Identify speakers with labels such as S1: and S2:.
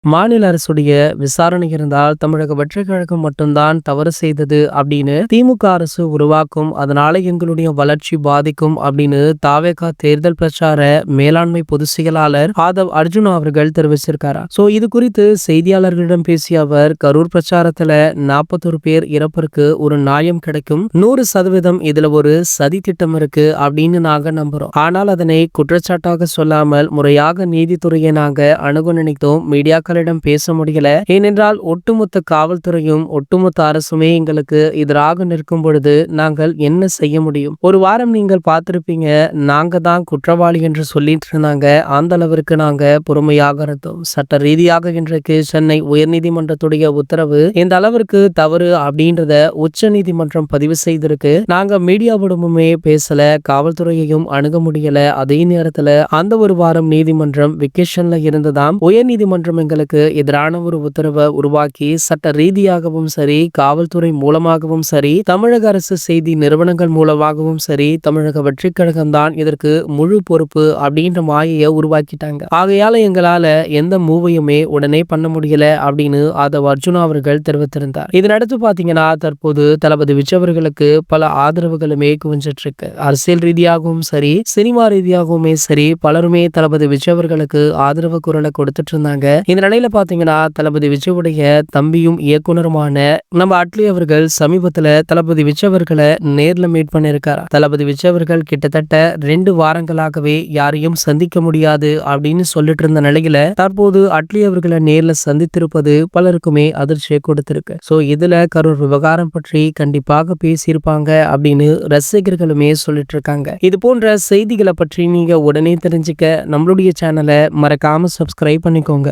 S1: மாநில அரசுடைய விசாரணை இருந்தால் தமிழக வெற்றிக் கழகம் மட்டும்தான் தவறு செய்தது அப்படின்னு திமுக அரசு உருவாக்கும், அதனால எங்களுடைய வளர்ச்சி பாதிக்கும் அப்படின்னு தாவேகா தேர்தல் பிரச்சார மேலாண்மை பொதுச் செயலாளர் ஆதவ் அர்ஜுனா அவர்கள் தெரிவிச்சிருக்காரா. சோ இது குறித்து செய்தியாளர்களிடம் பேசிய அவர், கரூர் பிரச்சாரத்துல 41 பேர் இறப்பிற்கு ஒரு நியாயம் கிடைக்கும், 100% இதுல ஒரு சதி திட்டம் இருக்கு அப்படின்னு நாங்க நம்புறோம். ஆனால் அதனை குற்றச்சாட்டாக சொல்லாமல் முறையாக நீதித்துறையை நாங்க அணுக நினைத்தோம். மீடியாக்களிடம் பேச முடியல. ஏனென்றால் ஒட்டுமொத்த காவல்துறையும் ஒட்டுமொத்த அரசுமே எங்களுக்கு எதிராக நிற்கும் பொழுது நாங்கள் என்ன செய்ய முடியும்? ஒரு வாரம் நீங்கள் பார்த்திருப்பீங்க, நாங்க தான் குற்றவாளி என்று சொல்லிட்டு இருந்தாங்க. அந்த அளவிற்கு நாங்க பொறுமையாக இருந்தோம். சட்ட ரீதியாக இன்றைக்கு சென்னை உயர்நீதிமன்றத்துடைய உத்தரவு எந்த அளவிற்கு தவறு அப்படின்றத உச்ச நீதிமன்றம் பதிவு செய்திருக்கு. நாங்க மீடியாவிடமுமே பேசல, காவல்துறையையும் அணுக முடியல. அதே நேரத்துல அந்த ஒரு வாரம் நீதிமன்றம் வெக்கேஷன்ல இருந்ததாம். உயர் நீதிமன்றம் எங்களுக்கு எதிரான ஒரு உத்தரவை உருவாக்கி சட்ட ரீதியாகவும் சரி, காவல்துறை மூலமாகவும் சரி, தமிழக அரசு செய்தி நிறுவனங்கள் மூலமாகவும் சரி, தமிழக வெற்றிக் கழகம் தான் இதற்கு முழு பொறுப்பு அப்படின்ற மாயையை உருவாக்கிட்டாங்க. ஆகையால எங்களால எந்த மூவையுமே உடனே பண்ண முடியல அப்படின்னு ஆதவ் அர்ஜுனா அவர்கள் தெரிவித்திருந்தார். இதனடுத்து பாத்தீங்கன்னா தற்போது தளபதி விஜய் அவர்களுக்கு பல ஆதரவுகளுமே குவிஞ்சிட்டு இருக்கு. அரசியல் ரீதியாகவும் சரி, சினிமா ரீதியாகவுமே சரி, பலருமே தளபதி விஜய் அவர்களுக்கு ஆதரவு குரலை கொடுத்துட்டு இருந்தாங்க. இந்த நிலையில பாத்தீங்கன்னா தளபதி விஜயுடைய தம்பியும் இயக்குனருமான நம்ம அட்லி அவர்கள் சமீபத்துல தளபதி விஜய் அவர்களை நேர்ல மீட் பண்ணிருக்காரு. தளபதி விஜய் அவர்கள் கிட்டத்தட்ட 2 வாரங்களாகவே யாரையும் சந்திக்க முடியாது அப்படின்னு சொல்லிட்டு இருந்த நிலையில தற்போது அட்லி அவர்களை நேர்ல சந்தித்திருப்பது பலருக்குமே அதிர்ச்சியை கொடுத்திருக்கு. சோ இதுல கரூர் விவகாரம் பற்றி கண்டிப்பாக பேசியிருப்பாங்க அப்படின்னு ரசிகர்களுமே சொல்லிட்டு இருக்காங்க. இது போன்ற செய்திகளை பற்றி நீங்க உடனே தெரிஞ்சுக்க நம்மளுடைய சேனலை மறக்காம சப்ஸ்கிரைப் பண்ணிக்கோங்க.